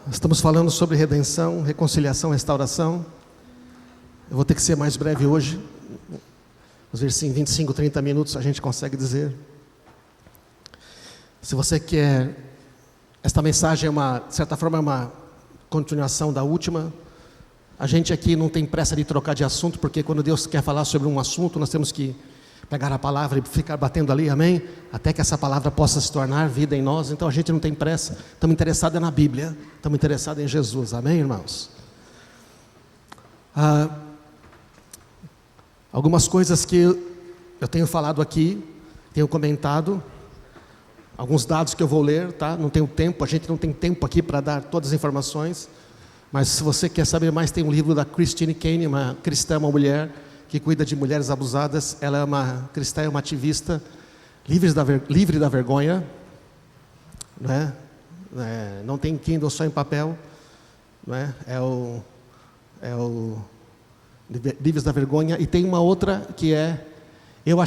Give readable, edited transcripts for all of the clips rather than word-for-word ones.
Estamos falando sobre redenção, reconciliação, restauração. Eu vou ter que ser mais breve hoje. Vamos ver se em 25, 30 minutos a gente consegue dizer. Se você quer... Esta mensagem de certa forma, é uma continuação da última. A gente aqui não tem pressa de trocar de assunto, porque quando Deus quer falar sobre um assunto, nós temos que pegar a palavra e ficar batendo ali, amém? Até que essa palavra possa se tornar vida em nós. Então a gente não tem pressa, estamos interessados na Bíblia, estamos interessados em Jesus, amém, irmãos? Algumas coisas que eu tenho falado aqui, tenho comentado, alguns dados que eu vou ler, tá? Não tenho tempo, a gente não tem tempo aqui para dar todas as informações, mas se você quer saber mais, tem um livro da Christine Caine, uma cristã, uma mulher que cuida de mulheres abusadas. Ela é uma cristã, é uma ativista, livre da vergonha, né? Não tem Kindle, só em papel, né? É o Livres da Vergonha. E tem uma outra que é eu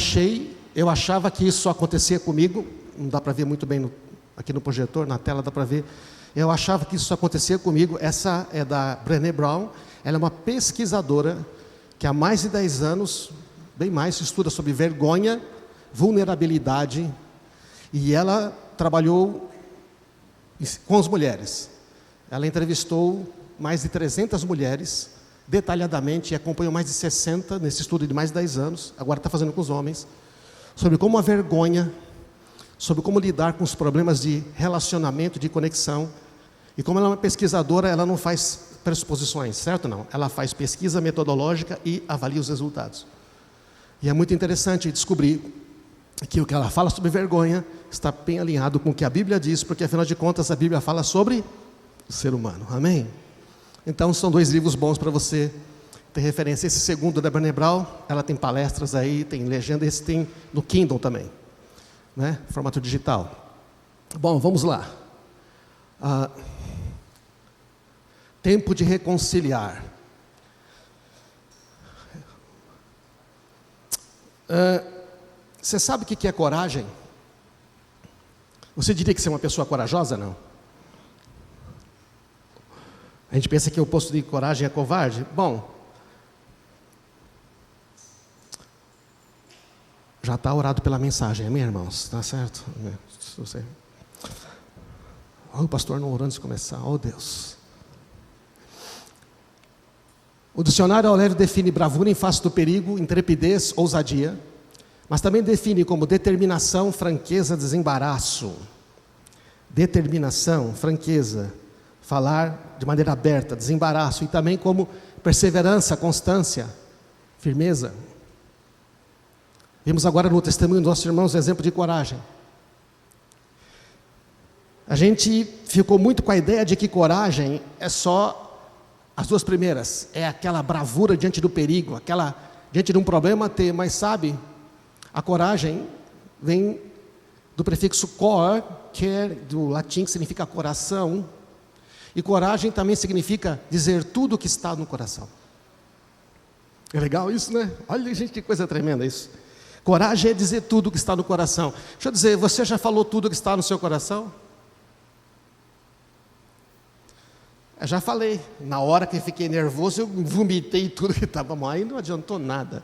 achava que isso acontecia comigo. Não dá para ver muito bem aqui no projetor, na tela dá para ver. Eu achava que isso acontecia comigo. Essa é da Brené Brown. Ela é uma pesquisadora que há mais de 10 anos, bem mais, estuda sobre vergonha, vulnerabilidade, e ela trabalhou com as mulheres. Ela entrevistou mais de 300 mulheres, detalhadamente, e acompanhou mais de 60 nesse estudo de mais de 10 anos, agora está fazendo com os homens, sobre como a vergonha, sobre como lidar com os problemas de relacionamento, de conexão. E como ela é uma pesquisadora, ela não faz pressuposições, certo? Não, ela faz pesquisa metodológica e avalia os resultados. E é muito interessante descobrir que o que ela fala sobre vergonha está bem alinhado com o que a Bíblia diz, porque afinal de contas a Bíblia fala sobre o ser humano, amém? Então são dois livros bons para você ter referência. Esse segundo da Brené Brown, ela tem palestras aí, tem legenda, esse tem no Kindle também, né? Formato digital. Bom, vamos lá. Tempo de reconciliar. Você sabe o que é coragem? Você diria que você é uma pessoa corajosa, não? A gente pensa que o oposto de coragem é covarde. Bom, já está orado pela mensagem, amém, irmãos? Está certo? O pastor não orando antes de começar, oh Deus. O dicionário Aurélio define bravura em face do perigo, intrepidez, ousadia, mas também define como determinação, franqueza, desembaraço. Determinação, franqueza, falar de maneira aberta, desembaraço, e também como perseverança, constância, firmeza. Vimos agora no testemunho dos nossos irmãos um exemplo de coragem. A gente ficou muito com a ideia de que coragem é só as duas primeiras, é aquela bravura diante do perigo, diante de um problema ter, mas sabe, a coragem vem do prefixo cor, que é do latim, que significa coração, e coragem também significa dizer tudo o que está no coração. É legal isso, né? Olha, gente, que coisa tremenda isso. Coragem é dizer tudo o que está no coração. Deixa eu dizer, você já falou tudo o que está no seu coração? Eu já falei, na hora que eu fiquei nervoso, eu vomitei tudo que estava mal, aí não adiantou nada.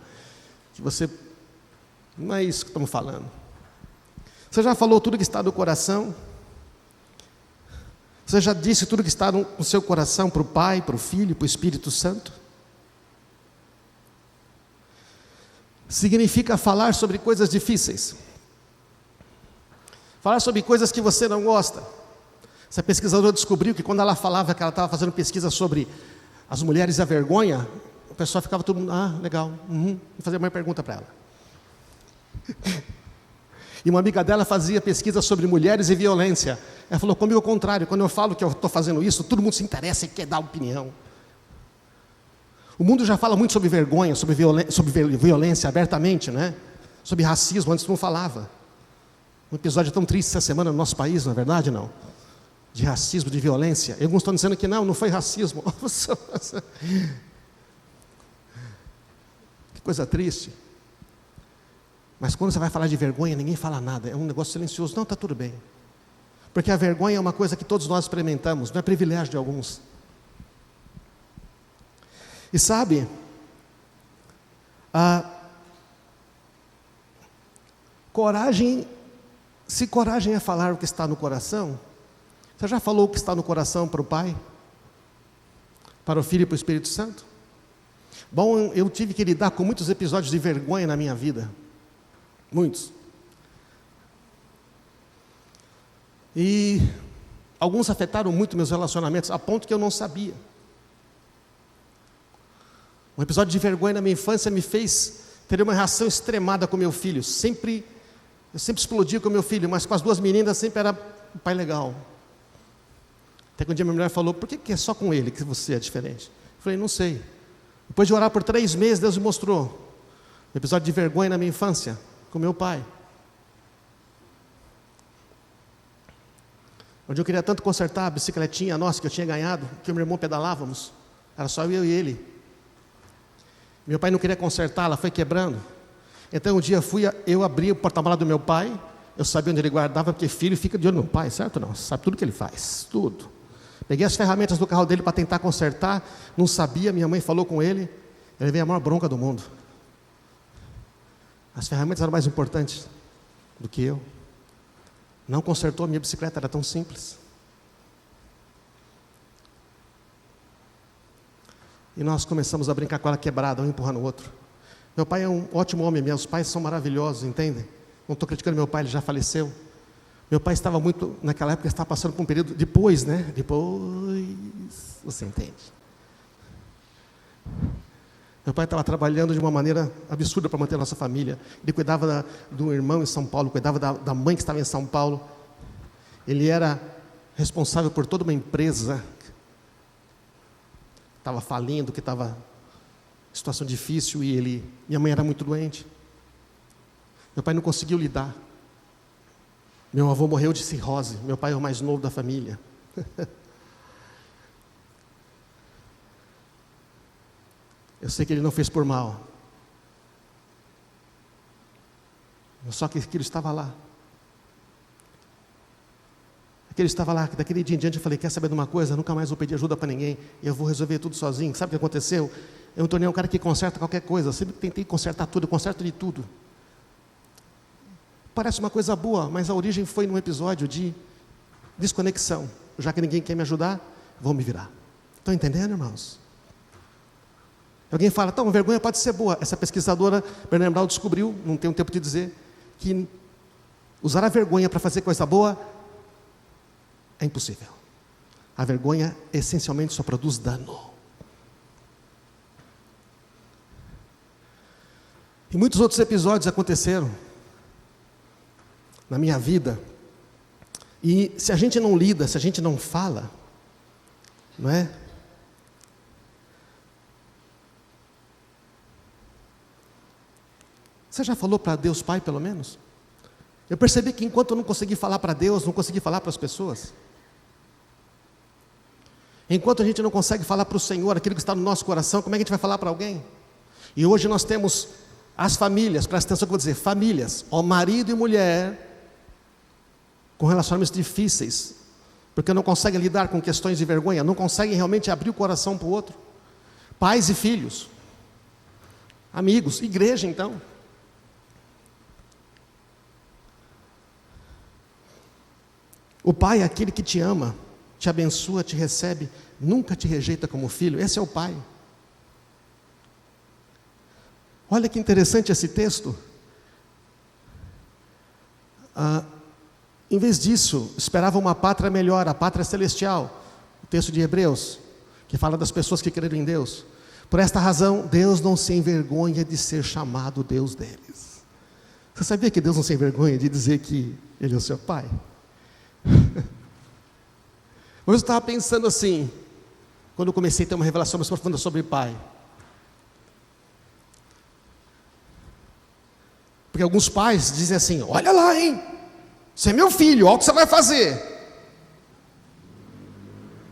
Não é isso que estamos falando. Você já falou tudo que está no coração? Você já disse tudo que está no seu coração para o Pai, para o Filho, para o Espírito Santo? Significa falar sobre coisas difíceis. Falar sobre coisas que você não gosta. Essa pesquisadora descobriu que quando ela falava que ela estava fazendo pesquisa sobre as mulheres e a vergonha, o pessoal ficava todo mundo, legal, vou fazer uma pergunta para ela. E uma amiga dela fazia pesquisa sobre mulheres e violência. Ela falou, comigo ao contrário, quando eu falo que eu estou fazendo isso, todo mundo se interessa e quer dar opinião. O mundo já fala muito sobre vergonha, sobre violência abertamente, né? Sobre racismo, antes não falava. Um episódio tão triste essa semana no nosso país, não é verdade, não? De racismo, de violência. Alguns estão dizendo que não foi racismo. Que coisa triste. Mas quando você vai falar de vergonha, ninguém fala nada. É um negócio silencioso. Não, está tudo bem. Porque a vergonha é uma coisa que todos nós experimentamos, não é privilégio de alguns. E sabe, se coragem é falar o que está no coração, você já falou o que está no coração para o Pai? Para o Filho e para o Espírito Santo? Bom, eu tive que lidar com muitos episódios de vergonha na minha vida. Muitos. E alguns afetaram muito meus relacionamentos, a ponto que eu não sabia. Um episódio de vergonha na minha infância me fez ter uma reação extremada com meu filho. Eu sempre explodia com meu filho, mas com as duas meninas sempre era um pai legal. Até que um dia minha mulher falou: por que é só com ele que você é diferente? Eu falei: não sei. Depois de orar por 3 meses, Deus me mostrou um episódio de vergonha na minha infância com meu pai. Onde eu queria tanto consertar a bicicletinha nossa que eu tinha ganhado, que o meu irmão pedalávamos. Era só eu e ele. Meu pai não queria consertar, ela foi quebrando. Então um dia eu abri o porta-mala do meu pai, eu sabia onde ele guardava, porque filho fica de olho no pai, certo? Não, sabe tudo que ele faz, tudo. Peguei as ferramentas do carro dele para tentar consertar, não sabia, minha mãe falou com ele, ele veio a maior bronca do mundo. As ferramentas eram mais importantes do que eu. Não consertou a minha bicicleta, era tão simples. E nós começamos a brincar com ela quebrada, um empurrando o outro. Meu pai é um ótimo homem, meus pais são maravilhosos, entendem? Não estou criticando meu pai, ele já faleceu. Meu pai estava muito, naquela época, estava passando por um período, depois, você entende. Meu pai estava trabalhando de uma maneira absurda para manter a nossa família. Ele cuidava do irmão em São Paulo, cuidava da mãe que estava em São Paulo. Ele era responsável por toda uma empresa que estava falindo, que estava em situação difícil, e minha mãe era muito doente. Meu pai não conseguiu lidar. Meu avô morreu de cirrose, meu pai é o mais novo da família. Eu sei que ele não fez por mal. Só que aquilo estava lá. Aquilo estava lá, daquele dia em diante eu falei: quer saber de uma coisa? Nunca mais vou pedir ajuda para ninguém, eu vou resolver tudo sozinho. Sabe o que aconteceu? Eu me tornei um cara que conserta qualquer coisa, eu sempre tentei consertar tudo, eu conserto de tudo. Parece uma coisa boa, mas a origem foi num episódio de desconexão. Já que ninguém quer me ajudar, vou me virar. Estão entendendo, irmãos? Alguém fala: então, vergonha pode ser boa. Essa pesquisadora, Brené Brown, descobriu, não tenho tempo de dizer, que usar a vergonha para fazer coisa boa é impossível. A vergonha essencialmente só produz dano. E muitos outros episódios aconteceram na minha vida. E se a gente não lida, se a gente não fala, não é? Você já falou para Deus Pai, pelo menos? Eu percebi que enquanto eu não consegui falar para Deus, não consegui falar para as pessoas. Enquanto a gente não consegue falar para o Senhor aquilo que está no nosso coração, como é que a gente vai falar para alguém? E hoje nós temos as famílias, presta atenção que eu vou dizer, famílias, marido e mulher, com relacionamentos difíceis, porque não conseguem lidar com questões de vergonha, não conseguem realmente abrir o coração para o outro. Pais e filhos, amigos, igreja então. O pai é aquele que te ama, te abençoa, te recebe, nunca te rejeita como filho. Esse é o pai. Olha que interessante esse texto. Em vez disso, esperava uma pátria melhor, a pátria celestial. O texto de Hebreus, que fala das pessoas que creram em Deus. Por esta razão, Deus não se envergonha de ser chamado Deus deles. Você sabia que Deus não se envergonha de dizer que Ele é o seu pai? Mas eu estava pensando assim, quando eu comecei a ter uma revelação mais profunda sobre pai. Porque alguns pais dizem assim: olha lá, hein, você é meu filho, olha o que você vai fazer.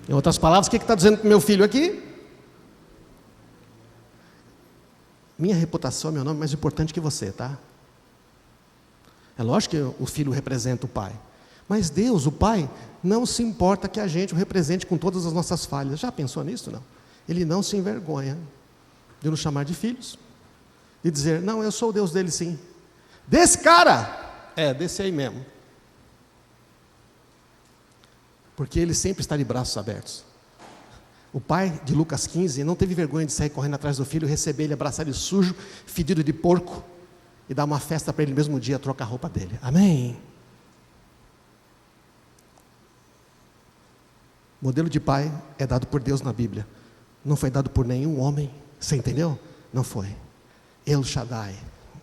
Em outras palavras, o que está dizendo para o meu filho aqui? Minha reputação é meu nome mais importante que você, tá? É lógico que o filho representa o pai, Mas Deus, o Pai, não se importa que a gente o represente com todas as nossas falhas. Já pensou nisso? Não. Ele não se envergonha de nos chamar de filhos. E dizer, não, eu sou o Deus dele sim. Desse cara! Desse aí mesmo. Porque ele sempre está de braços abertos. O pai de Lucas 15 não teve vergonha de sair correndo atrás do filho, receber ele, abraçar ele sujo, fedido de porco, e dar uma festa para ele no mesmo dia, trocar a roupa dele. Amém? O modelo de pai é dado por Deus na Bíblia. Não foi dado por nenhum homem. Você entendeu? Não foi. El Shaddai,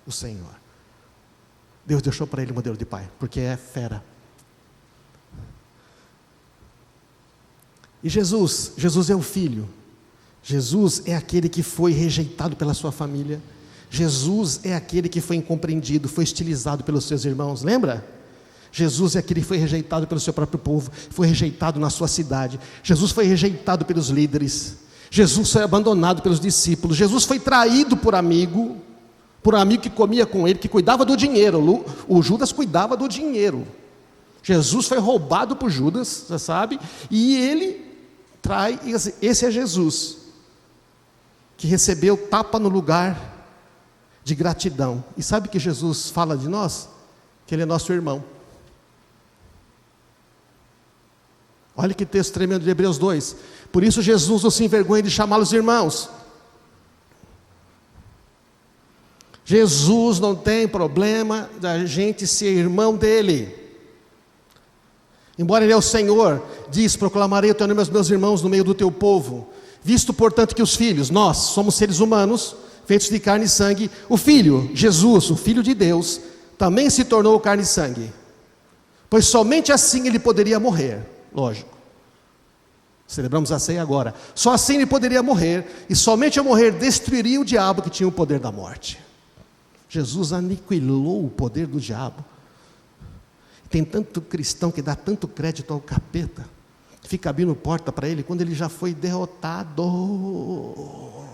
o Senhor. Deus deixou para ele o modelo de pai, porque é fera. E Jesus é o Filho. Jesus é aquele que foi rejeitado pela sua família. Jesus é aquele que foi incompreendido, foi hostilizado pelos seus irmãos, lembra? Jesus é aquele que foi rejeitado pelo seu próprio povo, foi rejeitado na sua cidade. Jesus foi rejeitado pelos líderes. Jesus foi abandonado pelos discípulos. Jesus foi traído por amigo que comia com ele, que cuidava do dinheiro. O Judas cuidava do dinheiro. Jesus foi roubado por Judas, você sabe, e ele trai. Esse é Jesus, que recebeu tapa no lugar de gratidão. E sabe que Jesus fala de nós? Que ele é nosso irmão. Olha que texto tremendo de Hebreus 2. Por isso Jesus não se envergonha de chamá-los irmãos. Jesus não tem problema da gente ser irmão dele. Embora ele é o Senhor, diz, proclamarei o teu nome aos meus irmãos no meio do teu povo. Visto, portanto, que os filhos, nós somos seres humanos, feitos de carne e sangue, o Filho, Jesus, o Filho de Deus, também se tornou carne e sangue. Pois somente assim ele poderia morrer, lógico. Celebramos a ceia agora. Só assim ele poderia morrer, e somente ao morrer destruiria o diabo que tinha o poder da morte. Jesus aniquilou o poder do diabo. Tem tanto cristão que dá tanto crédito ao capeta, fica abrindo porta para ele, quando ele já foi derrotado. O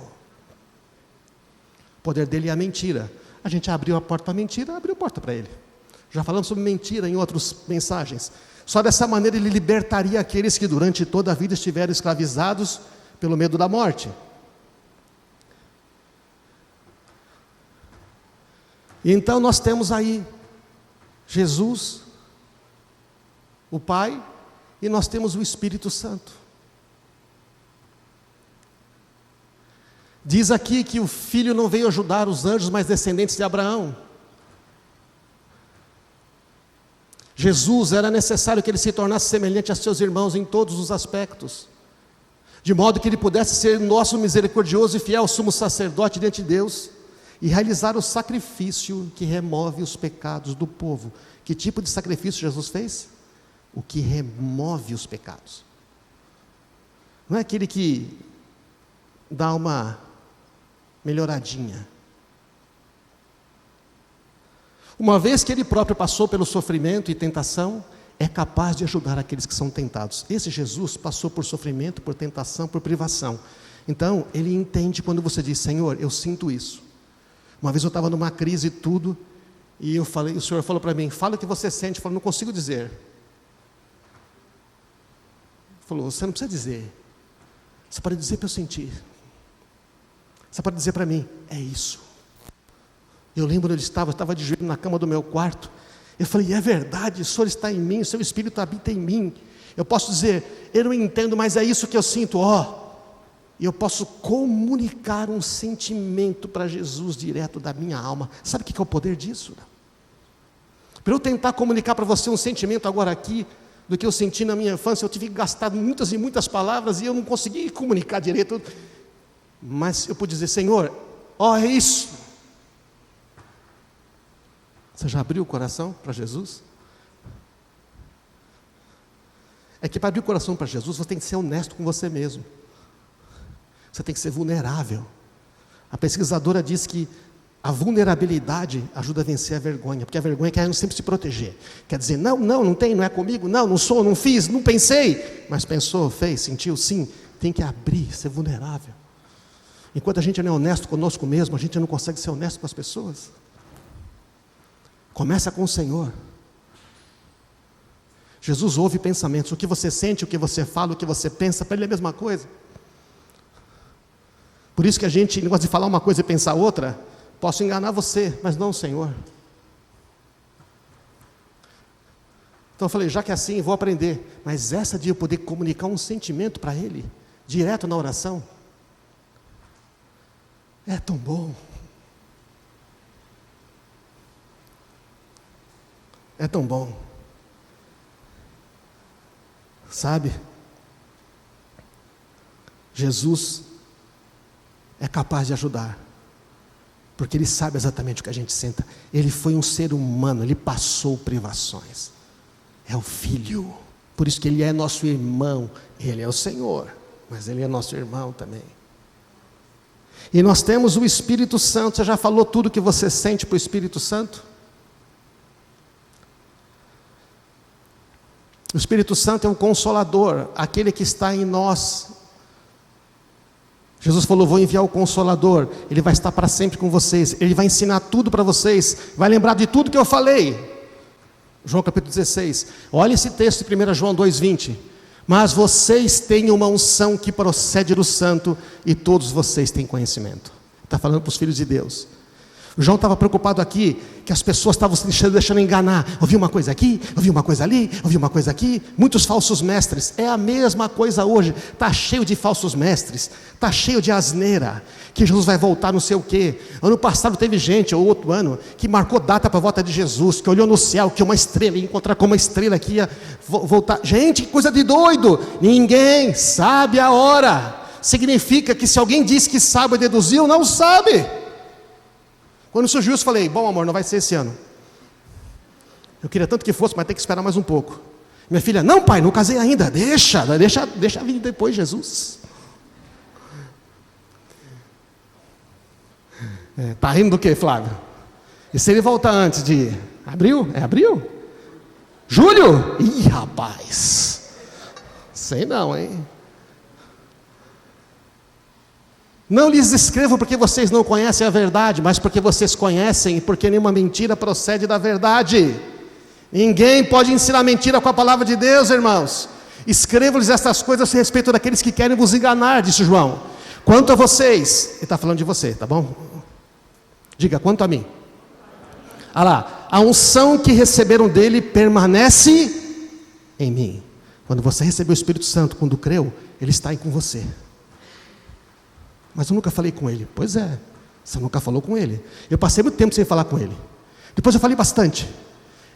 poder dele é a mentira. A gente abriu a porta para a mentira, abriu a porta para ele. Já falamos sobre mentira em outras mensagens. Só dessa maneira ele libertaria aqueles que durante toda a vida estiveram escravizados pelo medo da morte. E então nós temos aí Jesus, o Pai, e nós temos o Espírito Santo. Diz aqui que o Filho não veio ajudar os anjos, mas descendentes de Abraão. Jesus, era necessário que ele se tornasse semelhante a seus irmãos em todos os aspectos, de modo que ele pudesse ser nosso misericordioso e fiel sumo sacerdote diante de Deus, e realizar o sacrifício que remove os pecados do povo. Que tipo de sacrifício Jesus fez? O que remove os pecados. Não é aquele que dá uma melhoradinha. Uma vez que ele próprio passou pelo sofrimento e tentação, é capaz de ajudar aqueles que são tentados. Esse Jesus passou por sofrimento, por tentação, por privação. Então, ele entende quando você diz, Senhor, eu sinto isso. Uma vez eu estava numa crise e tudo, e eu falei, o Senhor falou para mim, fala o que você sente. Eu falei, não consigo dizer. Ele falou, você não precisa dizer. Você pode dizer para eu sentir. Você pode dizer para mim, é isso. Eu lembro onde eu estava de joelho na cama do meu quarto. Eu falei, é verdade, o Senhor está em mim, o seu Espírito habita em mim. Eu posso dizer, eu não entendo, mas é isso que eu sinto, E eu posso comunicar um sentimento para Jesus direto da minha alma. Sabe o que é o poder disso? Para eu tentar comunicar para você um sentimento agora aqui, do que eu senti na minha infância, eu tive que gastar muitas e muitas palavras, e eu não consegui comunicar direito. Mas eu pude dizer, Senhor, é isso. Você já abriu o coração para Jesus? É que para abrir o coração para Jesus, você tem que ser honesto com você mesmo. Você tem que ser vulnerável. A pesquisadora diz que a vulnerabilidade ajuda a vencer a vergonha, porque a vergonha quer sempre se proteger. Quer dizer, não tem, não é comigo, não sou, não fiz, não pensei. Mas pensou, fez, sentiu, sim. Tem que abrir, ser vulnerável. Enquanto a gente não é honesto conosco mesmo, a gente não consegue ser honesto com as pessoas. Começa com o Senhor. Jesus ouve pensamentos. O que você sente, o que você fala, o que você pensa, para Ele é a mesma coisa. Por isso que a gente gosta de falar uma coisa e pensar outra. Posso enganar você, mas não o Senhor. Então eu falei, já que é assim, vou aprender. Mas essa de eu poder comunicar um sentimento para Ele, direto na oração, é tão bom. É tão bom. Sabe? Jesus é capaz de ajudar, porque Ele sabe exatamente o que a gente sente. Ele foi um ser humano, Ele passou privações. É o Filho, por isso que Ele é nosso irmão. Ele é o Senhor, mas Ele é nosso irmão também. E nós temos o Espírito Santo. Você já falou tudo que você sente para o Espírito Santo? O Espírito Santo é um consolador, aquele que está em nós. Jesus falou, vou enviar o Consolador, Ele vai estar para sempre com vocês, Ele vai ensinar tudo para vocês, vai lembrar de tudo que eu falei. João capítulo 16, olha esse texto de 1 João 2,20. Mas vocês têm uma unção que procede do Santo, e todos vocês têm conhecimento. Está falando para os filhos de Deus. O João estava preocupado aqui, que as pessoas estavam se deixando enganar. Ouvi uma coisa aqui, ouvi uma coisa ali, ouvi uma coisa aqui. Muitos falsos mestres, é a mesma coisa hoje. Está cheio de falsos mestres, está cheio de asneira, que Jesus vai voltar não sei o quê. Ano passado teve gente, ou outro ano, que marcou data para a volta de Jesus, que olhou no céu, que uma estrela, ia encontrar com uma estrela que ia voltar. Gente, que coisa de doido. Ninguém sabe a hora. Significa que se alguém diz que sabe ou deduziu, não sabe. Quando surgiu isso, falei, bom amor, não vai ser esse ano. Eu queria tanto que fosse, mas tem que esperar mais um pouco. Minha filha, não pai, não casei ainda, deixa vir depois Jesus. Tá rindo do que, Flávio? E se ele voltar antes de abril? É abril? Julho? Ih, rapaz, sei não, hein? Não lhes escrevo porque vocês não conhecem a verdade, mas porque vocês conhecem e porque nenhuma mentira procede da verdade. Ninguém pode ensinar mentira com a palavra de Deus, irmãos. Escrevo-lhes estas coisas a respeito daqueles que querem vos enganar, disse João. Quanto a vocês, ele está falando de você, tá bom? Diga, quanto a mim. Ah lá, a unção que receberam dele permanece em mim. Quando você recebeu o Espírito Santo, quando creu, ele está aí com você. Mas eu nunca falei com ele. Pois é, você nunca falou com ele. Eu passei muito tempo sem falar com ele. Depois eu falei bastante.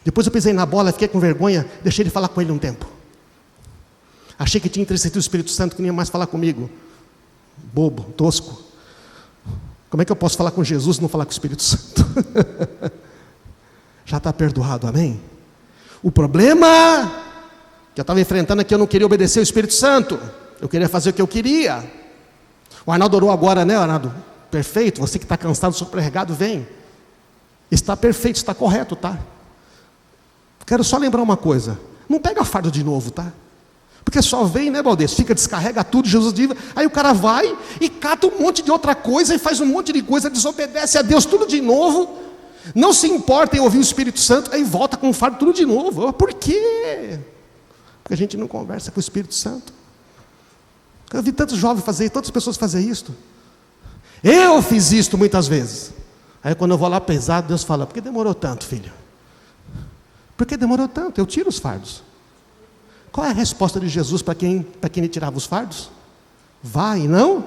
Depois eu pisei na bola, fiquei com vergonha, deixei de falar com ele um tempo. Achei que tinha entristecido o Espírito Santo, que não ia mais falar comigo. Bobo, tosco. Como é que eu posso falar com Jesus e não falar com o Espírito Santo? Já está perdoado, amém? O problema que eu estava enfrentando é que eu não queria obedecer o Espírito Santo. Eu queria fazer o que eu queria. O Arnaldo orou agora, né, Arnaldo? Perfeito, você que está cansado, sobrecarregado, vem. Está perfeito, está correto, tá? Quero só lembrar uma coisa. Não pega fardo de novo, tá? Porque só vem, né, Valdez? Fica, descarrega tudo, Jesus diz. Aí o cara vai e cata um monte de outra coisa e faz um monte de coisa, desobedece a Deus tudo de novo. Não se importa em ouvir o Espírito Santo, aí volta com o fardo tudo de novo. Por quê? Porque a gente não conversa com o Espírito Santo. Eu vi tantos jovens fazer, tantas pessoas fazer isto. Eu fiz isto muitas vezes. Aí quando eu vou lá pesado, Deus fala, por que demorou tanto, filho? Por que demorou tanto? Eu tiro os fardos. Qual é a resposta de Jesus para quem lhe tirava os fardos? Vai, não?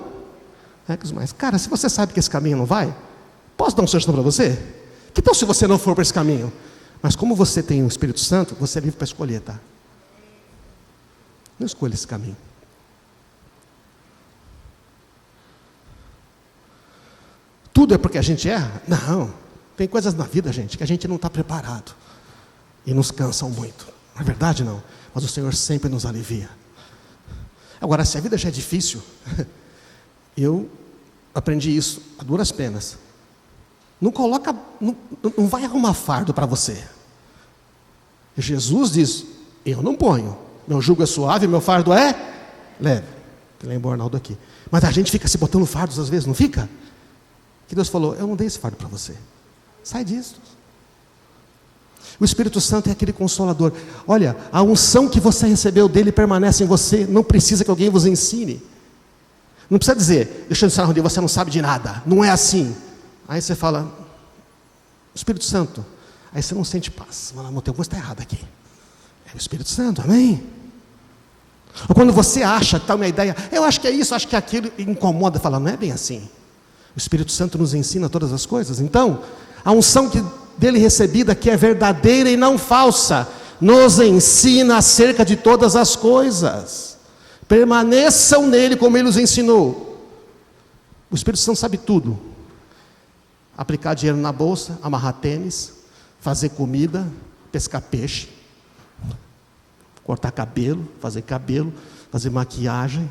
Mas, cara, se você sabe que esse caminho não vai, posso dar uma sugestão para você? Que tal se você não for para esse caminho? Mas como você tem o Espírito Santo, você é livre para escolher, tá? Não escolha esse caminho. Tudo é porque a gente erra? Não. Tem coisas na vida, gente, que a gente não está preparado. E nos cansam muito. Não é verdade, não? Mas o Senhor sempre nos alivia. Agora, se a vida já é difícil, eu aprendi isso a duras penas. Não vai arrumar fardo para você. Jesus diz, eu não ponho. Meu jugo é suave, meu fardo é leve. Lembra o Arnaldo aqui. Mas a gente fica se botando fardos às vezes, não fica? Que Deus falou, eu não dei esse fardo para você. Sai disso. O Espírito Santo é aquele consolador. Olha, a unção que você recebeu dele permanece em você. Não precisa que alguém vos ensine. Não precisa dizer, deixa eu ensinar um dia, você não sabe de nada. Não é assim. Aí você fala, Espírito Santo. Aí você não sente paz. Fala, tem alguma coisa está errada aqui. É o Espírito Santo, amém? Ou quando você acha que está uma ideia, eu acho que é isso, acho que é aquilo, e incomoda, fala, não é bem assim. O Espírito Santo nos ensina todas as coisas. Então, a unção dele recebida, que é verdadeira e não falsa, nos ensina acerca de todas as coisas. Permaneçam nele como ele os ensinou. O Espírito Santo sabe tudo. Aplicar dinheiro na bolsa, amarrar tênis, fazer comida, pescar peixe, cortar cabelo, fazer maquiagem,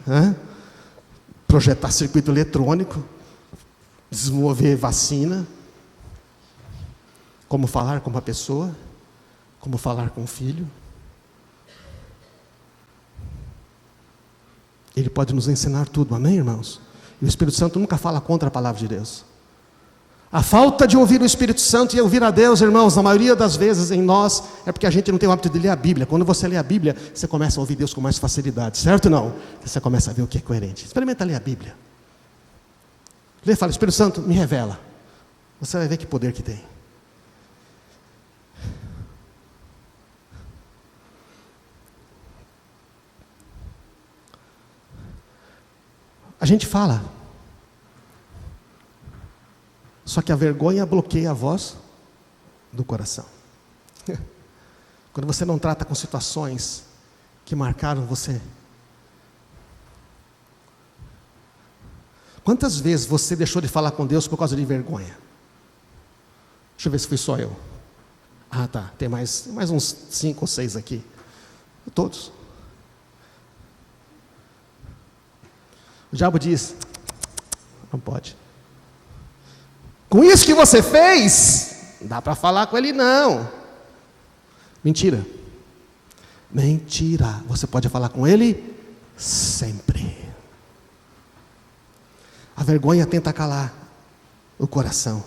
projetar circuito eletrônico, desenvolver vacina, como falar com uma pessoa, como falar com um filho. Ele pode nos ensinar tudo, amém, irmãos? E o Espírito Santo nunca fala contra a palavra de Deus. A falta de ouvir o Espírito Santo e ouvir a Deus, irmãos, na maioria das vezes em nós, é porque a gente não tem o hábito de ler a Bíblia. Quando você lê a Bíblia, você começa a ouvir Deus com mais facilidade, certo ou não? Você começa a ver o que é coerente. Experimenta ler a Bíblia. Lê e fala, Espírito Santo, me revela. Você vai ver que poder que tem. A gente fala, só que a vergonha bloqueia a voz do coração. Quando você não trata com situações que marcaram você. Quantas vezes você deixou de falar com Deus por causa de vergonha? Deixa eu ver se fui só eu. Ah, tá, tem mais uns 5 ou 6 aqui. Todos. O diabo diz, não pode. Com isso que você fez, não dá para falar com ele não. Mentira. Mentira. Você pode falar com ele sempre. A vergonha tenta calar o coração.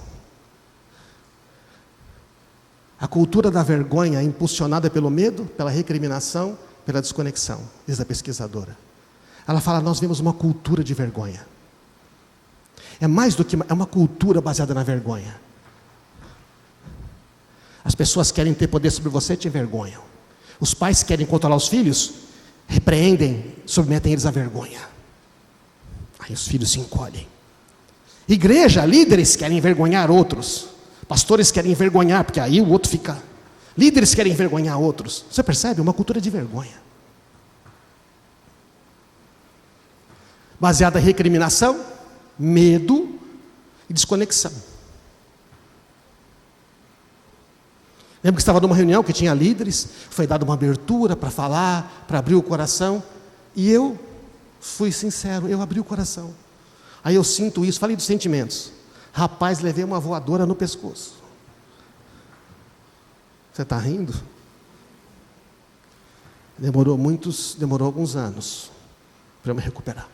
A cultura da vergonha é impulsionada pelo medo, pela recriminação, pela desconexão, diz a pesquisadora. Ela fala, nós vemos uma cultura de vergonha. É mais do que é uma cultura baseada na vergonha. As pessoas querem ter poder sobre você e te envergonham. Os pais querem controlar os filhos, repreendem, submetem eles à vergonha. Aí os filhos se encolhem. Igreja, líderes querem envergonhar outros. Pastores querem envergonhar, porque aí o outro fica. Líderes querem envergonhar outros. Você percebe? Uma cultura de vergonha. Baseada em recriminação, medo e desconexão. Lembro que estava numa reunião que tinha líderes, foi dada uma abertura para falar, para abrir o coração, e eu fui sincero, eu abri o coração. Aí eu sinto isso, falei dos sentimentos. Rapaz, levei uma voadora no pescoço. Você está rindo? Demorou alguns anos para eu me recuperar.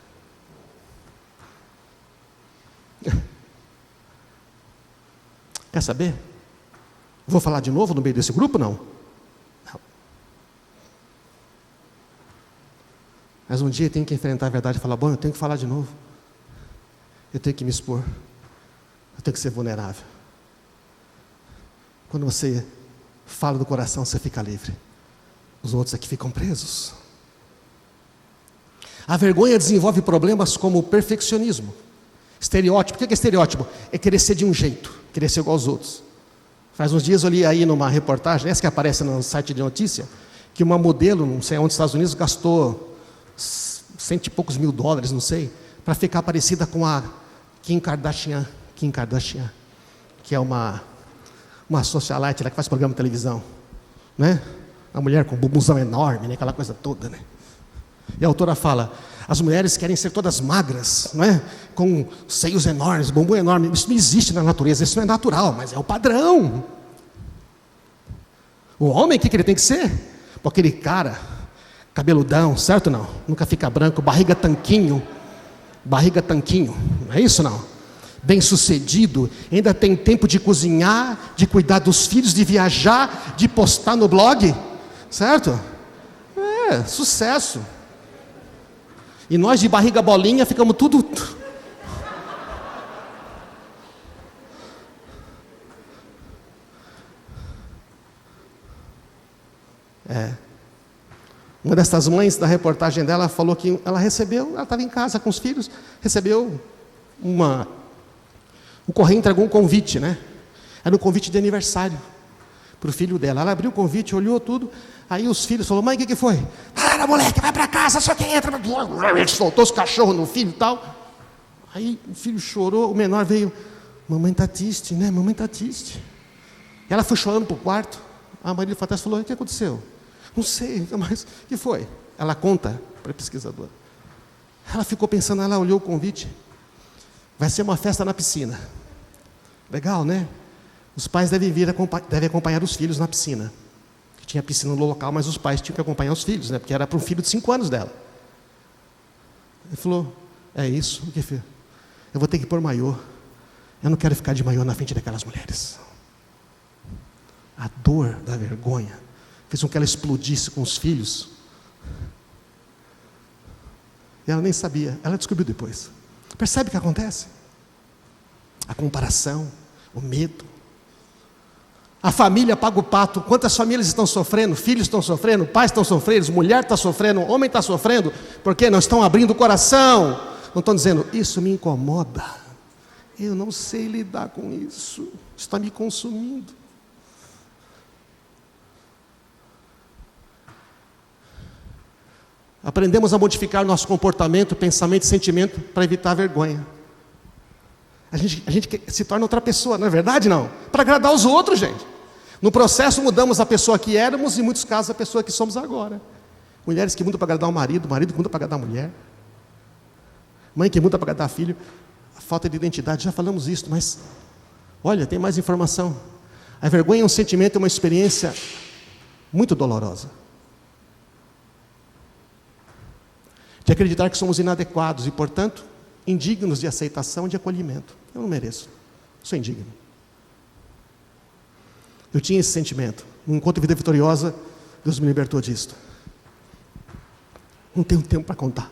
Quer saber? Vou falar de novo no meio desse grupo? Não. Mas um dia eu tenho que enfrentar a verdade e falar, bom, eu tenho que falar de novo. Eu tenho que me expor. Eu tenho que ser vulnerável. Quando você fala do coração, você fica livre. Os outros aqui ficam presos. A vergonha desenvolve problemas como o perfeccionismo. Estereótipo. O que é estereótipo? É querer ser de um jeito, querer ser igual aos outros. Faz uns dias eu li aí numa reportagem, essa que aparece no site de notícia, que uma modelo, não sei onde, nos Estados Unidos, gastou $100 e poucos mil, não sei, para ficar parecida com a Kim Kardashian, que é uma socialite lá que faz programa de televisão, né? Uma mulher com um bumbuzão enorme, né? Aquela coisa toda, né? E a autora fala, as mulheres querem ser todas magras, não é? Com seios enormes, bumbum enorme. Isso não existe na natureza, isso não é natural, mas é o padrão. O homem, o que ele tem que ser? Pô, aquele cara, cabeludão, certo ou não? Nunca fica branco, barriga tanquinho, não é isso não? bem-sucedido, ainda tem tempo de cozinhar, de cuidar dos filhos, de viajar, de postar no blog, certo? Sucesso. E nós de barriga bolinha ficamos tudo... Uma dessas mães, da reportagem dela, falou que ela estava em casa com os filhos, recebeu o correio entregou um convite, né? Era um convite de aniversário para o filho dela. Ela abriu o convite, olhou tudo, aí os filhos falaram: mãe, o que foi? Para, moleque, vai para casa, só quem entra. Ele soltou os cachorros no filho e tal. Aí o filho chorou, o menor veio: mamãe está triste, né? Mamãe está triste. E ela foi chorando para o quarto. A mãe dele falou: o que aconteceu? Não sei, mas o que foi? Ela conta para a pesquisadora. Ela ficou pensando, ela olhou o convite. Vai ser uma festa na piscina. Legal, né? Os pais devem acompanhar os filhos na piscina. Tinha piscina no local, mas os pais tinham que acompanhar os filhos, né? Porque era para um filho de 5 anos dela. Ele falou: é isso, o que filho? Eu vou ter que pôr maiô. Eu não quero ficar de maiô na frente daquelas mulheres. A dor da vergonha fez com que ela explodisse com os filhos. E ela nem sabia, ela descobriu depois. Percebe o que acontece? A comparação, o medo. A família paga o pato. Quantas famílias estão sofrendo? Filhos estão sofrendo, pais estão sofrendo, mulher está sofrendo, homem está sofrendo, porque não estão abrindo o coração. Não estão dizendo: isso me incomoda, eu não sei lidar com isso, está me consumindo. Aprendemos a modificar nosso comportamento, pensamento e sentimento para evitar a vergonha. A gente se torna outra pessoa, não é verdade? Não. Para agradar os outros, gente. No processo mudamos a pessoa que éramos e, em muitos casos, a pessoa que somos agora. Mulheres que mudam para agradar o marido que muda para agradar a mulher. Mãe que muda para agradar filho. A falta de identidade, já falamos isso, mas olha, tem mais informação. A vergonha é um sentimento, é uma experiência muito dolorosa. De acreditar que somos inadequados e, portanto, indignos de aceitação e de acolhimento. Eu não mereço, sou indigno. Eu tinha esse sentimento. No encontro de vida vitoriosa, Deus me libertou disto. Não tenho tempo para contar.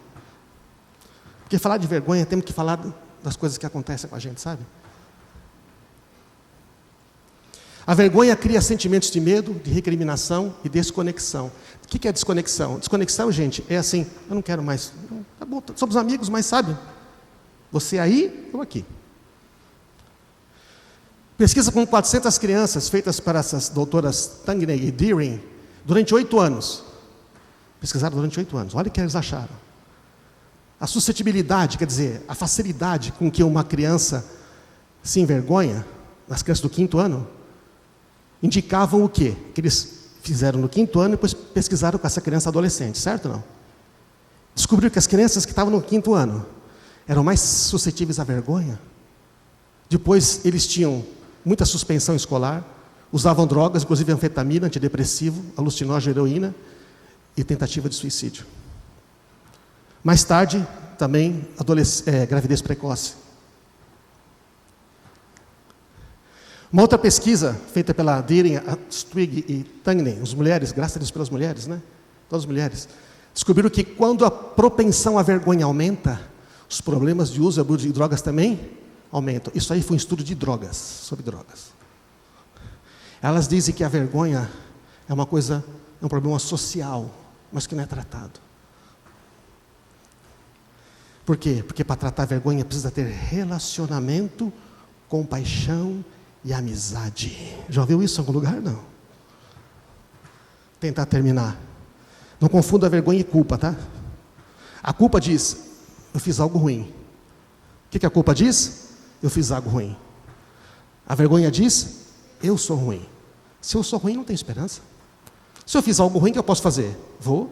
Porque falar de vergonha, temos que falar das coisas que acontecem com a gente, sabe? A vergonha cria sentimentos de medo, de recriminação e desconexão. O que é desconexão? Desconexão, gente, é assim: eu não quero mais. Tá bom, somos amigos, mas sabe? Você aí, eu aqui. Pesquisa com 400 crianças, feitas para essas doutoras Tangney e Deering, durante 8 anos. Pesquisaram durante 8 anos. Olha o que eles acharam. A suscetibilidade, quer dizer, a facilidade com que uma criança se envergonha, nas crianças do 5º ano, indicavam o quê? Que eles fizeram no 5º ano e depois pesquisaram com essa criança adolescente, certo ou não? Descobriram que as crianças que estavam no 5º ano eram mais suscetíveis à vergonha. Depois eles tinham muita suspensão escolar, usavam drogas, inclusive anfetamina, antidepressivo, alucinógeno, heroína e tentativa de suicídio. Mais tarde, também gravidez precoce. Uma outra pesquisa feita pela Deering, Twigg e Tangney, as mulheres, graças a Deus pelas mulheres, né? Todas as mulheres, descobriram que quando a propensão à vergonha aumenta, os problemas de uso e abuso de drogas também aumentam. Isso aí foi um estudo de drogas, sobre drogas. Elas dizem que a vergonha é um problema social, mas que não é tratado. Por quê? Porque para tratar a vergonha precisa ter relacionamento, compaixão e amizade. Já ouviu isso em algum lugar? Não. Tentar terminar. Não confunda vergonha e culpa, tá? A culpa diz: eu fiz algo ruim. O que a culpa diz? Eu fiz algo ruim. A vergonha diz: eu sou ruim. Se eu sou ruim, não tem esperança. Se eu fiz algo ruim, o que eu posso fazer? Vou,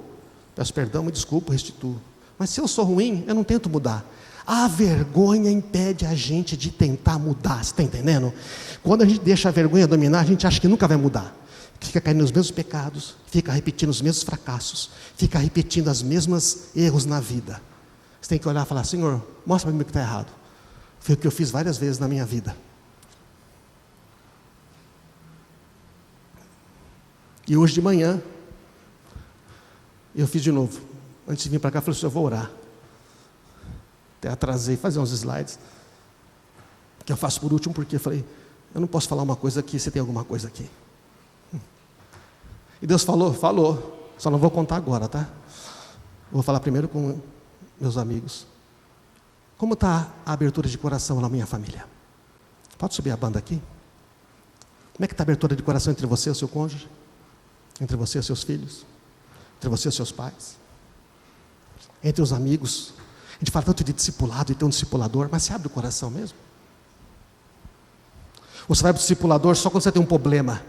peço perdão, me desculpo, restituo. Mas se eu sou ruim, eu não tento mudar. A vergonha impede a gente de tentar mudar, você está entendendo? Quando a gente deixa a vergonha dominar, a gente acha que nunca vai mudar. Fica caindo nos mesmos pecados, fica repetindo os mesmos fracassos, fica repetindo os mesmos erros na vida. Você tem que olhar e falar: Senhor, mostra para mim o que está errado. Foi o que eu fiz várias vezes na minha vida. E hoje de manhã, eu fiz de novo. Antes de vir para cá, eu falei assim, eu vou orar. Até atrasei, fazer uns slides. Que eu faço por último, porque eu falei, eu não posso falar uma coisa aqui, você tem alguma coisa aqui. E Deus falou, só não vou contar agora, tá? Vou falar primeiro com meus amigos. Como está a abertura de coração na minha família? Pode subir a banda aqui? Como é que está a abertura de coração entre você e o seu cônjuge? Entre você e os seus filhos? Entre você e os seus pais? Entre os amigos? A gente fala tanto de discipulado e ter um discipulador, mas você abre o coração mesmo? Ou você vai para o discipulador só quando você tem um problema,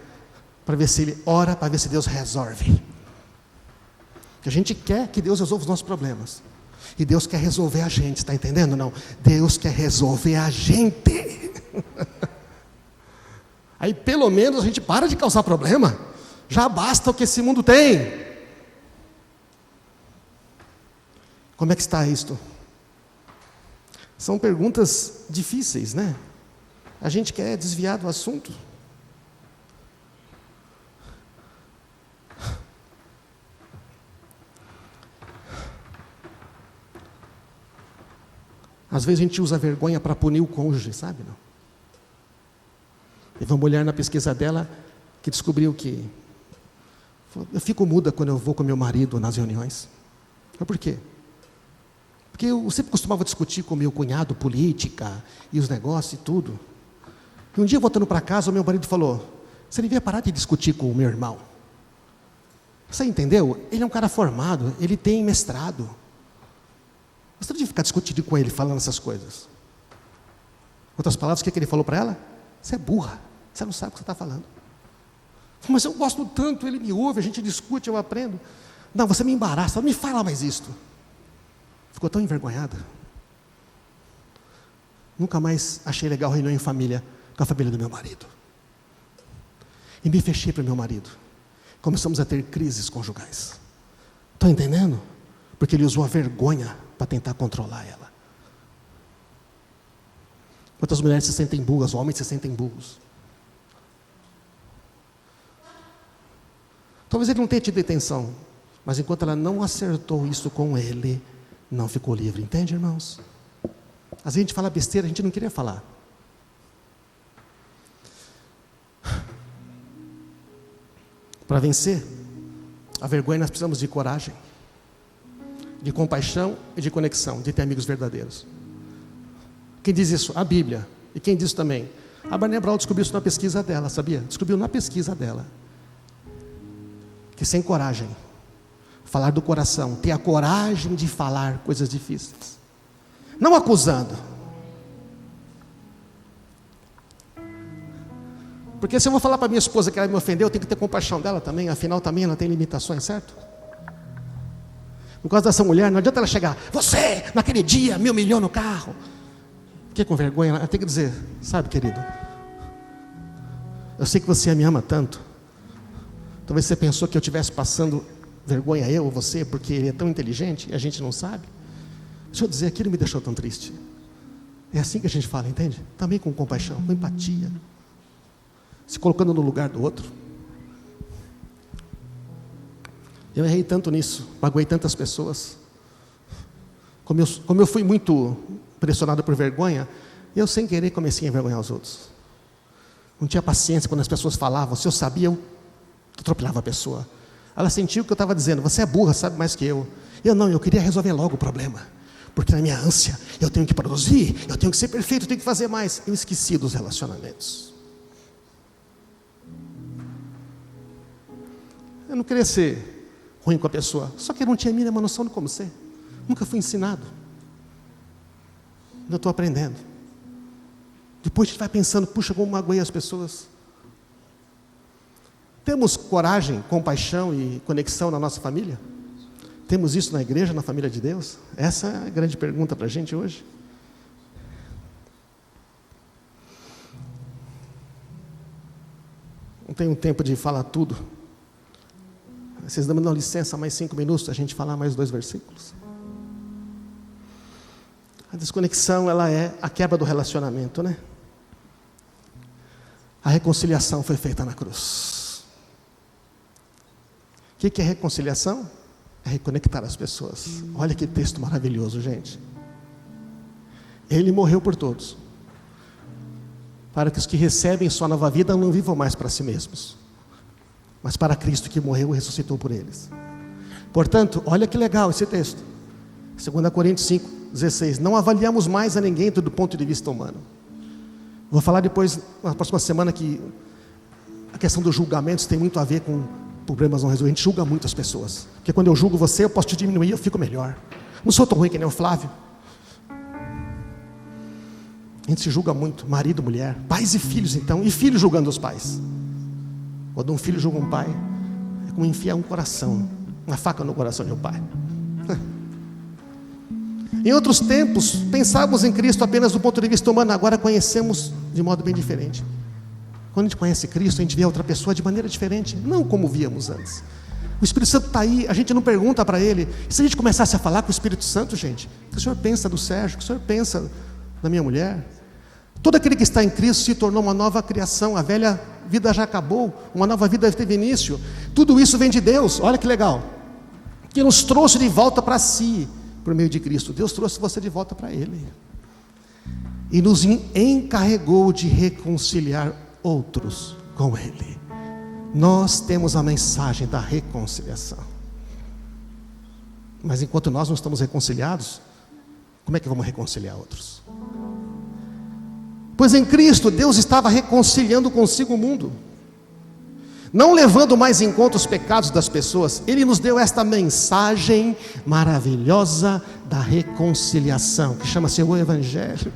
para ver se ele ora, para ver se Deus resolve? Porque a gente quer que Deus resolva os nossos problemas. E Deus quer resolver a gente, está entendendo? Não, Deus quer resolver a gente. Aí pelo menos a gente para de causar problema. Já basta o que esse mundo tem. Como é que está isto? São perguntas difíceis, né? A gente quer desviar do assunto. Às vezes a gente usa a vergonha para punir o cônjuge, sabe? Não? Teve uma mulher na pesquisa dela que descobriu que eu fico muda quando eu vou com meu marido nas reuniões. Mas por quê? Porque eu sempre costumava discutir com meu cunhado política e os negócios e tudo. E um dia, voltando para casa, o meu marido falou, você devia parar de discutir com o meu irmão. Você entendeu? Ele é um cara formado, ele tem mestrado. Você não devia ficar discutindo com ele, falando essas coisas. Em outras palavras, o que ele falou para ela? Você é burra, você não sabe o que você está falando. Mas eu gosto tanto, ele me ouve, a gente discute, eu aprendo. Não, você me embaraça, não me fala mais isto. Ficou tão envergonhada. Nunca mais achei legal reunião em família, com a família do meu marido. E me fechei para o meu marido. Começamos a ter crises conjugais. Estão entendendo? Porque ele usou a vergonha para tentar controlar ela. Quantas mulheres se sentem burras, homens se sentem burros. Talvez ele não tenha tido intenção, mas enquanto ela não acertou isso com ele, não ficou livre. Entende, irmãos? Às vezes a gente fala besteira, a gente não queria falar. Para vencer a vergonha, nós precisamos de coragem, de compaixão e de conexão, de ter amigos verdadeiros. Quem diz isso? A Bíblia. E quem diz também? A Brené Brown descobriu isso na pesquisa dela, sabia? Descobriu na pesquisa dela. Que sem coragem, falar do coração, ter a coragem de falar coisas difíceis. Não acusando. Porque se eu vou falar para minha esposa que ela me ofendeu, eu tenho que ter compaixão dela também, afinal também ela tem limitações, certo? No caso dessa mulher, não adianta ela chegar, você, naquele dia, me humilhou no carro. Fiquei com vergonha, ela tem que dizer, sabe, querido, eu sei que você me ama tanto. Talvez você pensou que eu estivesse passando vergonha, eu ou você, porque ele é tão inteligente e a gente não sabe. Deixa eu dizer, aquilo me deixou tão triste. É assim que a gente fala, entende? Também com compaixão, com empatia. Se colocando no lugar do outro. Eu errei tanto nisso, magoei tantas pessoas. Como eu fui muito pressionado por vergonha, eu sem querer comecei a envergonhar os outros. Não tinha paciência quando as pessoas falavam, se eu sabia, eu atropelava a pessoa. Ela sentiu o que eu estava dizendo, você é burra, sabe mais que eu. Eu queria resolver logo o problema. Porque na minha ânsia, eu tenho que produzir, eu tenho que ser perfeito, eu tenho que fazer mais. Eu esqueci dos relacionamentos. Eu não queria ser ruim com a pessoa, só que eu não tinha a mínima noção de como ser. Nunca fui ensinado. Eu estou aprendendo. Depois a gente vai pensando, puxa, como magoei as pessoas. Temos coragem, compaixão e conexão na nossa família? Temos isso na igreja, na família de Deus? Essa é a grande pergunta para a gente hoje. Não tenho tempo de falar tudo. Vocês me dão licença, mais 5 minutos, a gente falar mais 2 versículos. A desconexão, ela é a quebra do relacionamento, né? A reconciliação foi feita na cruz. O que é reconciliação? É reconectar as pessoas. Olha que texto maravilhoso, gente. Ele morreu por todos, para que os que recebem sua nova vida não vivam mais para si mesmos, mas para Cristo que morreu e ressuscitou por eles. Portanto, olha que legal esse texto. 2 Coríntios 5:16. Não avaliamos mais a ninguém do ponto de vista humano. Vou falar depois, na próxima semana, que a questão dos julgamentos tem muito a ver com problemas não resolvidos. A gente julga muito as pessoas, porque quando eu julgo você, eu posso te diminuir, eu fico melhor. Não sou tão ruim que nem o Flávio. A gente se julga muito, marido, mulher, pais e filhos então, e filhos julgando os pais. Quando um filho julga um pai, é como enfiar um coração, uma faca no coração de um pai. Em outros tempos, pensávamos em Cristo apenas do ponto de vista humano, agora conhecemos de modo bem diferente. Quando a gente conhece Cristo, a gente vê a outra pessoa de maneira diferente, não como víamos antes. O Espírito Santo está aí, a gente não pergunta para Ele. E se a gente começasse a falar com o Espírito Santo, gente, o que o Senhor pensa do Sérgio, o que o Senhor pensa da minha mulher? Todo aquele que está em Cristo se tornou uma nova criação, a velha vida já acabou, uma nova vida teve início. Tudo isso vem de Deus, olha que legal, que nos trouxe de volta para si, por meio de Cristo. Deus trouxe você de volta para Ele, e nos encarregou de reconciliar outros com Ele. Nós temos a mensagem da reconciliação, mas enquanto nós não estamos reconciliados, como é que vamos reconciliar outros? Pois em Cristo, Deus estava reconciliando consigo o mundo, não levando mais em conta os pecados das pessoas. Ele nos deu esta mensagem maravilhosa da reconciliação, que chama-se o Evangelho.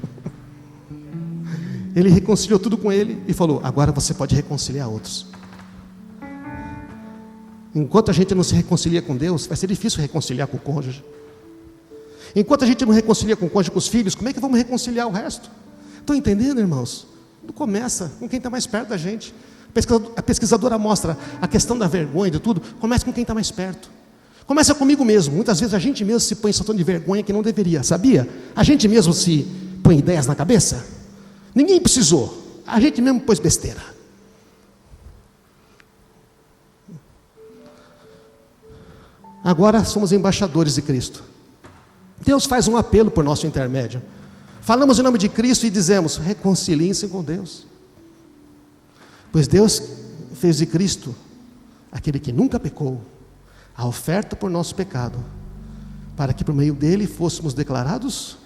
Ele reconciliou tudo com Ele e falou: agora você pode reconciliar outros. Enquanto a gente não se reconcilia com Deus, vai ser difícil reconciliar com o cônjuge. Enquanto a gente não reconcilia com o cônjuge, com os filhos, como é que vamos reconciliar o resto? Estão entendendo, irmãos? Tudo começa com quem está mais perto da gente. A pesquisadora mostra a questão da vergonha, de tudo, começa com quem está mais perto. Começa comigo mesmo. Muitas vezes a gente mesmo se põe em situação de vergonha que não deveria, sabia? A gente mesmo se põe ideias na cabeça. Ninguém precisou, a gente mesmo pôs besteira. Agora somos embaixadores de Cristo. Deus faz um apelo por nosso intermédio. Falamos em nome de Cristo e dizemos: reconciliem-se com Deus. Pois Deus fez de Cristo, aquele que nunca pecou, a oferta por nosso pecado, para que por meio dele fôssemos declarados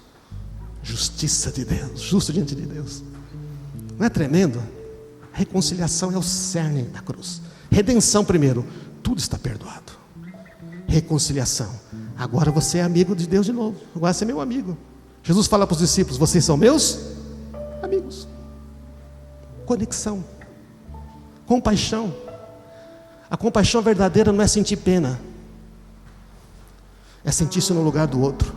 justiça de Deus, justo diante de Deus. Não é tremendo? Reconciliação é o cerne da cruz. Redenção primeiro, tudo está perdoado. Reconciliação, agora você é amigo de Deus de novo, agora você é meu amigo. Jesus fala para os discípulos: vocês são meus amigos. Conexão, compaixão. A compaixão verdadeira não é sentir pena, é sentir-se no lugar do outro.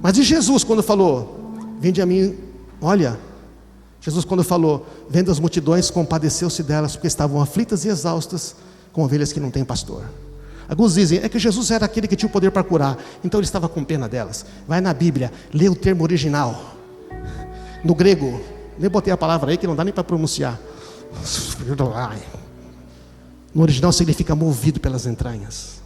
Mas e Jesus quando falou: vinde a mim, olha, Jesus quando falou, vendo as multidões, compadeceu-se delas, porque estavam aflitas e exaustas, com ovelhas que não têm pastor. Alguns dizem, é que Jesus era aquele que tinha o poder para curar, então ele estava com pena delas. Vai na Bíblia, lê o termo original, no grego, nem botei a palavra aí que não dá nem para pronunciar. No original significa movido pelas entranhas.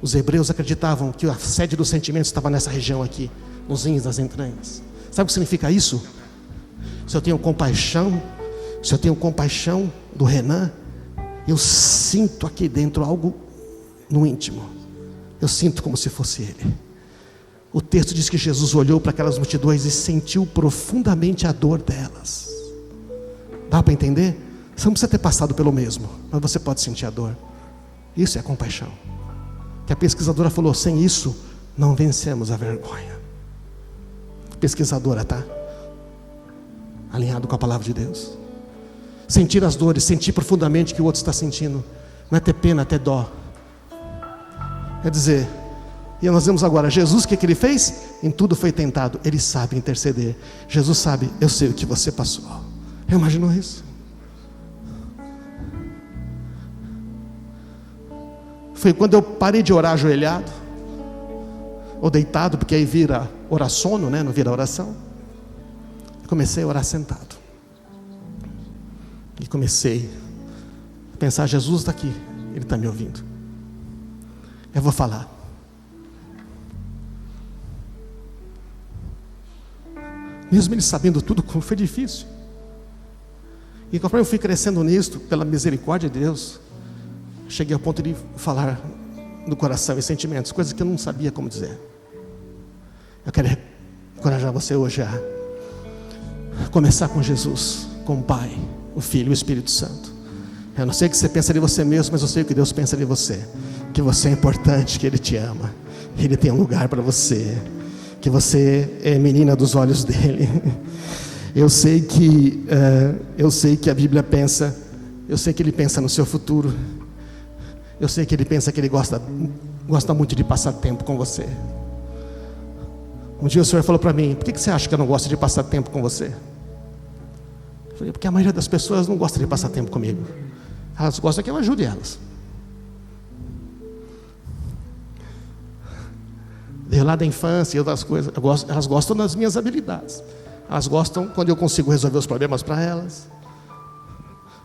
Os hebreus acreditavam que a sede dos sentimentos estava nessa região aqui, nos rins das entranhas. Sabe o que significa isso? Se eu tenho compaixão do Renan, eu sinto aqui dentro algo no íntimo, eu sinto como se fosse ele. O texto diz que Jesus olhou para aquelas multidões e sentiu profundamente a dor delas. Dá para entender? Você não precisa ter passado pelo mesmo, mas você pode sentir a dor. Isso é compaixão, que a pesquisadora falou: sem isso não vencemos a vergonha. Pesquisadora, tá? Alinhado com a palavra de Deus. Sentir as dores, sentir profundamente o que o outro está sentindo, não é ter pena, é ter dó. Quer dizer, e nós vemos agora, Jesus, o que ele fez? Em tudo foi tentado, ele sabe interceder. Jesus sabe, eu sei o que você passou. Já imaginou isso? Foi quando eu parei de orar ajoelhado, ou deitado, porque aí vira oraçono, né? Não vira oração. Eu comecei a orar sentado. E comecei a pensar, Jesus está aqui, Ele está me ouvindo. Eu vou falar. Mesmo Ele sabendo tudo, como foi difícil. E conforme eu fui crescendo nisto, pela misericórdia de Deus, cheguei ao ponto de falar do coração e sentimentos, coisas que eu não sabia como dizer. Eu quero encorajar você hoje a começar com Jesus, com o Pai, o Filho e o Espírito Santo. Eu não sei o que você pensa de você mesmo, mas eu sei o que Deus pensa de você. Que você é importante, que Ele te ama, que Ele tem um lugar para você, que você é menina dos olhos dEle. Eu sei que a Bíblia pensa, eu sei que Ele pensa no seu futuro. Eu sei que Ele pensa que Ele gosta muito de passar tempo com você. Um dia o Senhor falou para mim, por que você acha que eu não gosto de passar tempo com você? Eu falei, porque a maioria das pessoas não gosta de passar tempo comigo. Elas gostam que eu ajude elas. Desde lá da infância e outras coisas, elas gostam das minhas habilidades. Elas gostam quando eu consigo resolver os problemas para elas.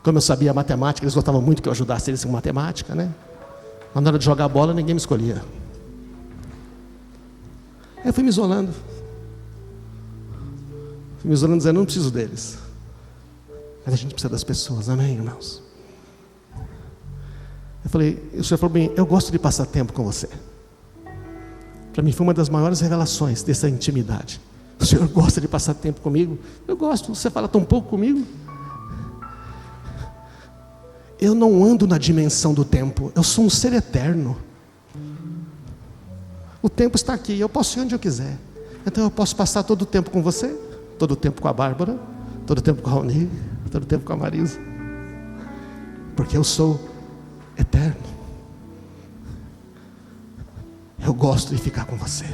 Como eu sabia matemática, eles gostavam muito que eu ajudasse eles com matemática, né? Mas na hora de jogar bola, ninguém me escolhia. Aí eu fui me isolando. Fui me isolando dizendo, não preciso deles. Mas a gente precisa das pessoas, amém, irmãos? Eu falei, o Senhor falou bem, eu gosto de passar tempo com você. Para mim foi uma das maiores revelações dessa intimidade. O Senhor gosta de passar tempo comigo? Eu gosto, você fala tão pouco comigo. Eu não ando na dimensão do tempo, eu sou um ser eterno. O tempo está aqui, eu posso ir onde eu quiser. Então eu posso passar todo o tempo com você, todo o tempo com a Bárbara, todo o tempo com a Raoni, todo o tempo com a Marisa. Porque eu sou eterno. Eu gosto de ficar com você.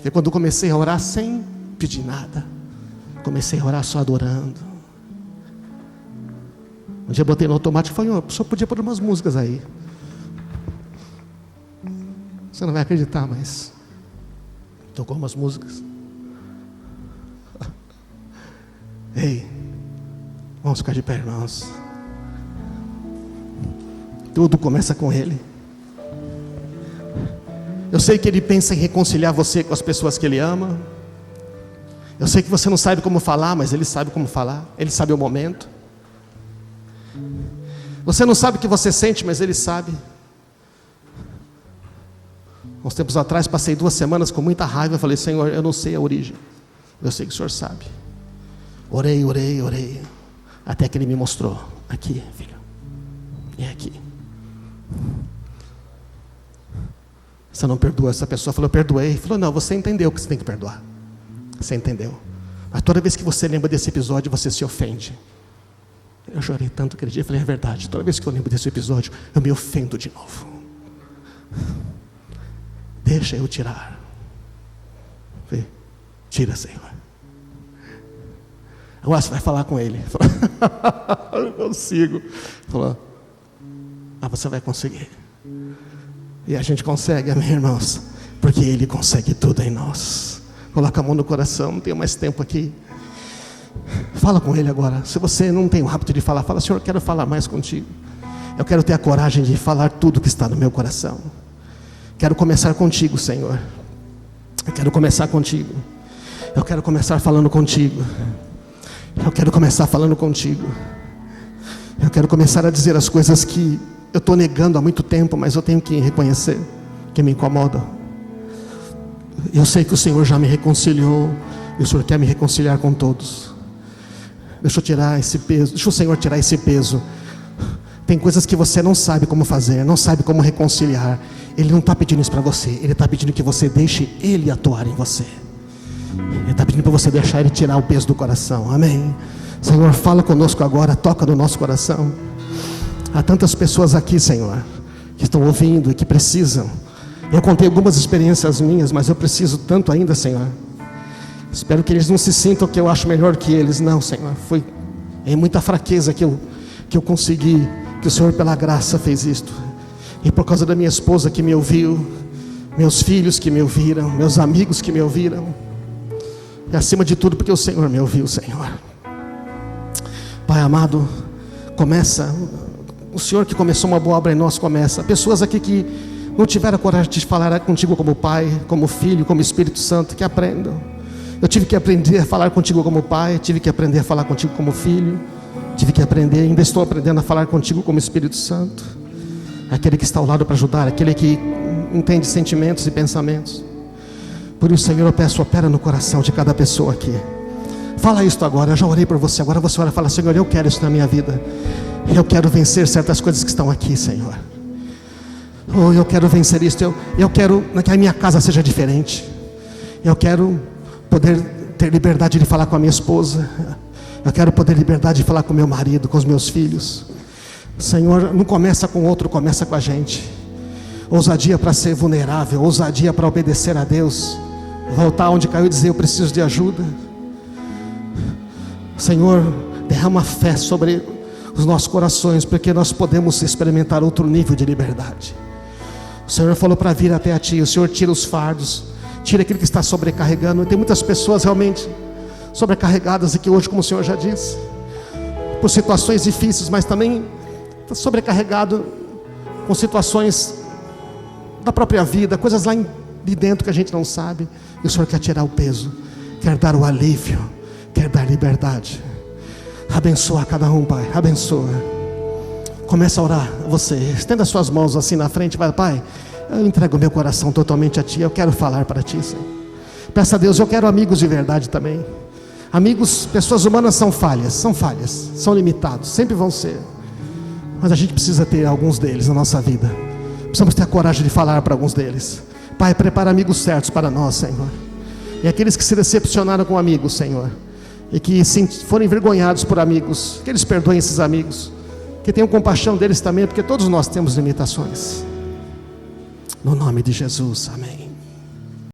Foi quando eu comecei a orar sem pedir nada. Comecei a orar só adorando. Um dia eu botei no automático e falei, o senhor podia pôr umas músicas aí. Você não vai acreditar, mas tocou umas músicas. Ei, vamos ficar de pé, irmãos. Tudo começa com Ele. Eu sei que Ele pensa em reconciliar você com as pessoas que Ele ama. Eu sei que você não sabe como falar, mas Ele sabe como falar. Ele sabe o momento. Você não sabe o que você sente, mas Ele sabe. Uns tempos atrás, passei 2 semanas com muita raiva. Falei, Senhor, eu não sei a origem. Eu sei que o Senhor sabe. Orei, orei, orei. Até que Ele me mostrou. Aqui, filho. É aqui. Você não perdoa. Essa pessoa falou, eu perdoei. Falou, não, você entendeu que você tem que perdoar. Você entendeu. Mas toda vez que você lembra desse episódio, você se ofende. Eu chorei tanto aquele dia. Falei, é verdade. Toda vez que eu lembro desse episódio, eu me ofendo de novo. Deixa eu tirar. Falei, tira, Senhor. Agora você vai falar com Ele. Eu não consigo. Falou, você vai conseguir. E a gente consegue, amém, irmãos? Porque Ele consegue tudo em nós. Coloca a mão no coração, não tenho mais tempo aqui. Fala com Ele agora. Se você não tem o hábito de falar, fala, Senhor, eu quero falar mais contigo. Eu quero ter a coragem de falar tudo que está no meu coração. Quero começar contigo, Senhor. Eu quero começar contigo. Eu quero começar falando contigo. Eu quero começar falando contigo. Eu quero começar a dizer as coisas que eu estou negando há muito tempo, mas eu tenho que reconhecer que me incomodam. Eu sei que o Senhor já me reconciliou e o Senhor quer me reconciliar com todos. Deixa eu tirar esse peso. Deixa o Senhor tirar esse peso. Tem coisas que você não sabe como fazer, não sabe como reconciliar. Ele não está pedindo isso para você. Ele está pedindo que você deixe Ele atuar em você. Ele está pedindo para você deixar Ele tirar o peso do coração. Amém. Senhor, fala conosco agora. Toca no nosso coração. Há tantas pessoas aqui, Senhor, que estão ouvindo e que precisam. Eu contei algumas experiências minhas, mas eu preciso tanto ainda, Senhor. Espero que eles não se sintam que eu acho melhor que eles. Não, Senhor. Foi em muita fraqueza que eu consegui, que o Senhor pela graça fez isto. E por causa da minha esposa que me ouviu, meus filhos que me ouviram, meus amigos que me ouviram, e acima de tudo porque o Senhor me ouviu, Senhor. Pai amado, começa, o Senhor que começou uma boa obra em nós, começa. Pessoas aqui que não tiveram coragem de falar contigo como Pai, como Filho, como Espírito Santo, que aprendam. Eu tive que aprender a falar contigo como Pai, tive que aprender a falar contigo como Filho, tive que aprender, ainda estou aprendendo a falar contigo como Espírito Santo. Aquele que está ao lado para ajudar, aquele que entende sentimentos e pensamentos. Por isso, Senhor, eu peço, opera no coração de cada pessoa aqui. Fala isto agora, eu já orei por você, agora você ora e fala: Senhor, eu quero isso na minha vida. Eu quero vencer certas coisas que estão aqui, Senhor. Oh, eu quero vencer isso, eu quero que a minha casa seja diferente. Eu quero poder ter liberdade de falar com a minha esposa. Eu quero poder liberdade de falar com meu marido, com os meus filhos. Senhor, não começa com outro, começa com a gente. Ousadia para ser vulnerável, ousadia para obedecer a Deus. Voltar onde caiu e dizer: eu preciso de ajuda. Senhor, derrama fé sobre os nossos corações, porque nós podemos experimentar outro nível de liberdade. O Senhor falou para vir até a Ti. O Senhor tira os fardos, tira aquilo que está sobrecarregando. Tem muitas pessoas realmente sobrecarregadas aqui hoje, como o Senhor já disse, por situações difíceis, mas também está sobrecarregado com situações da própria vida, coisas lá de dentro que a gente não sabe. E o Senhor quer tirar o peso, quer dar o alívio, quer dar liberdade. Abençoa cada um, Pai, abençoa. Começa a orar, você estenda as suas mãos assim na frente, vai: Pai, eu entrego meu coração totalmente a Ti, eu quero falar para Ti, Senhor. Peça a Deus, eu quero amigos de verdade também. Amigos, pessoas humanas são falhas, são limitados, sempre vão ser. Mas a gente precisa ter alguns deles na nossa vida. Precisamos ter a coragem de falar para alguns deles. Pai, prepara amigos certos para nós, Senhor. E aqueles que se decepcionaram com amigos, Senhor, e que foram envergonhados por amigos, que eles perdoem esses amigos, que tenham compaixão deles também, porque todos nós temos limitações. No nome de Jesus, amém.